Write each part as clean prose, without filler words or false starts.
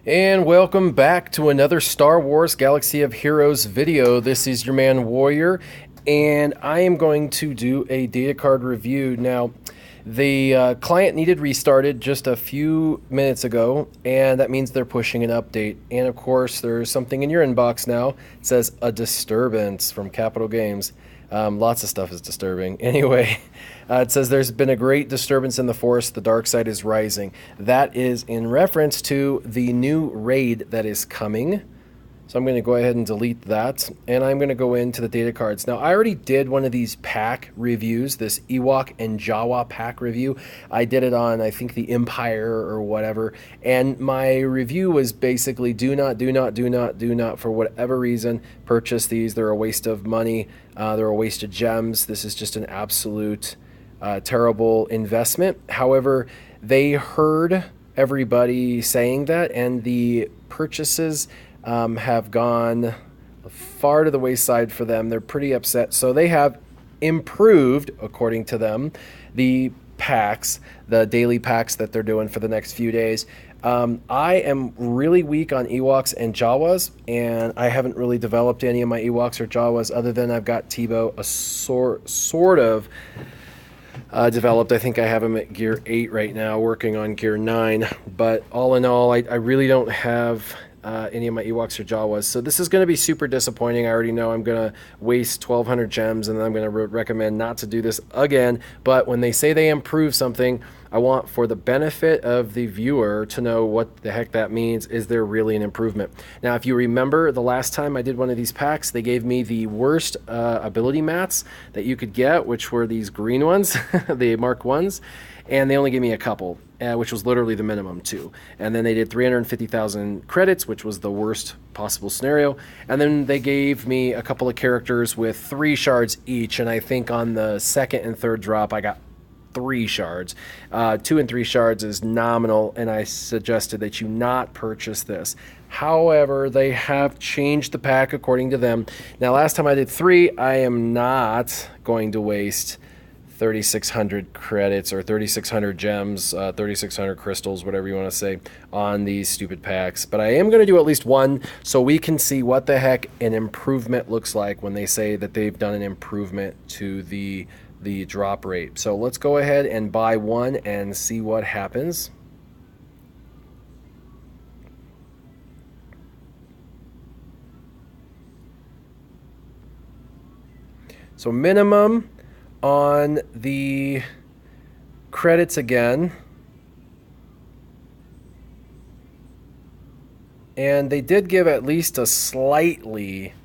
And welcome back to another Star Wars Galaxy of Heroes video. This is your man Warrior, and I am going to do a data card review. Now, the client needed restarted just a few minutes ago, and that means they're pushing an update. And of course, there's something in your inbox now. It says a disturbance from Capital Games. Lots of stuff is disturbing. Anyway, it says there's been a great disturbance in the force. The dark side is rising. That is in reference to the new raid that is coming. So I'm going to go ahead and delete that, and I'm going to go into the data cards. Now, I already did one of these pack reviews, this Ewok and Jawa pack review. I did it on, I think, the Empire or whatever, and my review was basically do not, for whatever reason, purchase these. They're a waste of money. They're a waste of gems. This is just an absolute terrible investment. However, they heard everybody saying that, and the purchases have gone far to the wayside for them. They're pretty upset. So they have improved, according to them, the packs, the daily packs that they're doing for the next few days. I am really weak on Ewoks and Jawas, and I haven't really developed any of my Ewoks or Jawas other than I've got Tebow sort of developed. I think I have him at gear 8 right now, working on gear 9. But all in all, I really don't have any of my Ewoks or Jawas. So this is going to be super disappointing. I already know I'm going to waste 1,200 gems, and then I'm going to recommend not to do this again. But when they say they improve something, I want, for the benefit of the viewer, to know what the heck that means. Is there really an improvement? Now, if you remember the last time I did one of these packs, they gave me the worst ability mats that you could get, which were these green ones, the Mark 1s, and they only gave me a couple. Which was literally the minimum too. And then they did 350,000 credits, which was the worst possible scenario. And then they gave me a couple of characters with 3 shards each. And I think on the second and third drop, I got 3 shards. 2 and 3 shards is nominal, and I suggested that you not purchase this. However, they have changed the pack according to them. Now, last time I did 3, I am not going to waste 3,600 credits or 3,600 gems, 3,600 crystals, whatever you want to say, on these stupid packs. But I am going to do at least one so we can see what the heck an improvement looks like when they say that they've done an improvement to the drop rate. So let's go ahead and buy one and see what happens. So minimum on the credits again, and they did give at least a slightly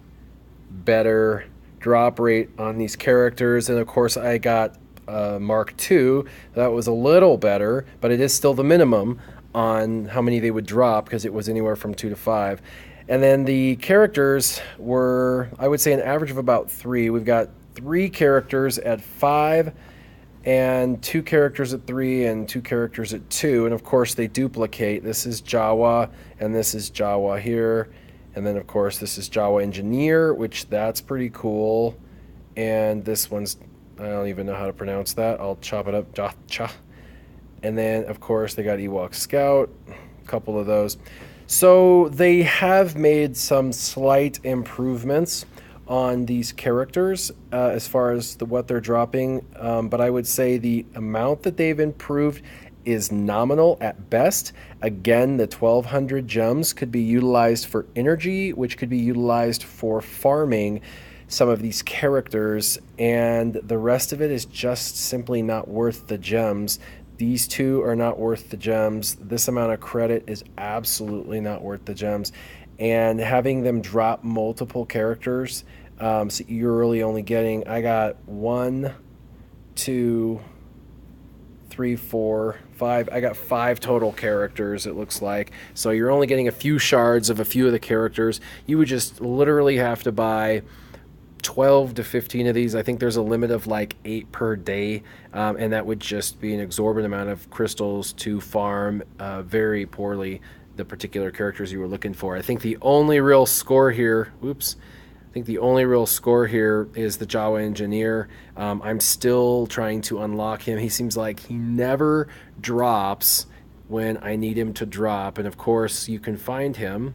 better drop rate on these characters. And of course I got Mark II. That was a little better, but it is still the minimum on how many they would drop, because it was anywhere from 2 to 5. And then the characters were, I would say, an average of about 3. We've got 3 characters at 5, and 2 characters at 3, and 2 characters at 2. And of course they duplicate. This is Jawa, and this is Jawa here. And then of course this is Jawa Engineer, which that's pretty cool. And this one's, I don't even know how to pronounce that. I'll chop it up. Jacha. And then of course they got Ewok Scout, a couple of those. So they have made some slight improvements on these characters as far as what they're dropping, but I would say the amount that they've improved is nominal at best. Again, the 1,200 gems could be utilized for energy, which could be utilized for farming some of these characters, and the rest of it is just simply not worth the gems. These 2 are not worth the gems. This amount of credit is absolutely not worth the gems. And having them drop multiple characters, so you're really only getting, I got 1, 2, 3, 4, 5. I got 5 total characters, it looks like. So you're only getting a few shards of a few of the characters. You would just literally have to buy 12 to 15 of these. I think there's a limit of like 8 per day, and that would just be an exorbitant amount of crystals to farm very poorly the particular characters you were looking for. I think the only real score here, I think the only real score here is the Jawa Engineer. I'm still trying to unlock him. He seems like he never drops when I need him to drop. And of course, you can find him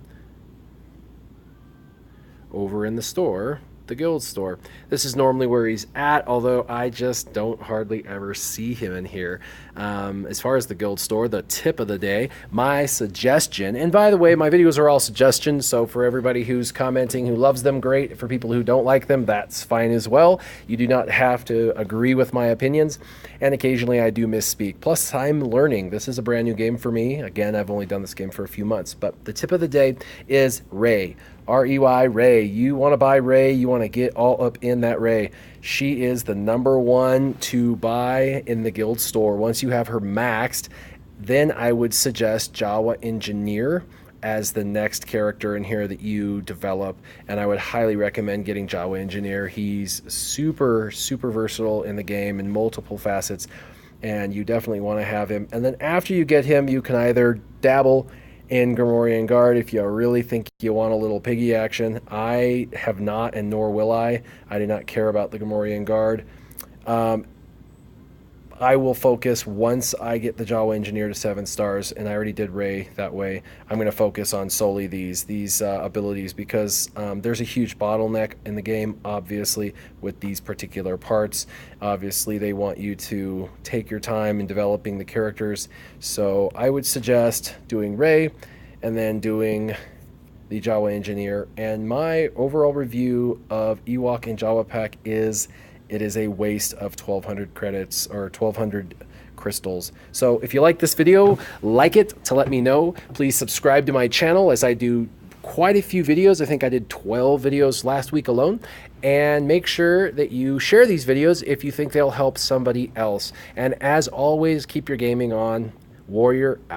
over in the store, the guild store. This is normally where he's at, although I just don't hardly ever see him in here. As far as the guild store, the tip of the day, my suggestion, and by the way, my videos are all suggestions, so for everybody who's commenting who loves them, great. For people who don't like them, that's fine as well. You do not have to agree with my opinions, and occasionally I do misspeak. Plus, I'm learning. This is a brand new game for me. Again, I've only done this game for a few months, but the tip of the day is Rey. R-E-Y, Rey. You want to buy Rey, you want to get all up in that Rey. She is the #1 to buy in the guild store. Once you have her maxed, then I would suggest Jawa Engineer as the next character in here that you develop, and I would highly recommend getting Jawa Engineer. He's super, super versatile in the game in multiple facets, and you definitely want to have him. And then after you get him, you can either dabble in Gamorrean Guard if you really think you want a little piggy action. I have not, and nor will I. I do not care about the Gamorrean Guard. I will focus once I get the Jawa Engineer to 7 stars, and I already did Rey that way. I'm going to focus on solely these abilities because there's a huge bottleneck in the game, obviously, with these particular parts. Obviously, they want you to take your time in developing the characters, so I would suggest doing Rey and then doing the Jawa Engineer. And my overall review of Ewok and Jawa Pack is it is a waste of 1,200 credits or 1,200 crystals. So if you like this video, like it to let me know. Please subscribe to my channel as I do quite a few videos. I think I did 12 videos last week alone. And make sure that you share these videos if you think they'll help somebody else. And as always, keep your gaming on. Warrior out.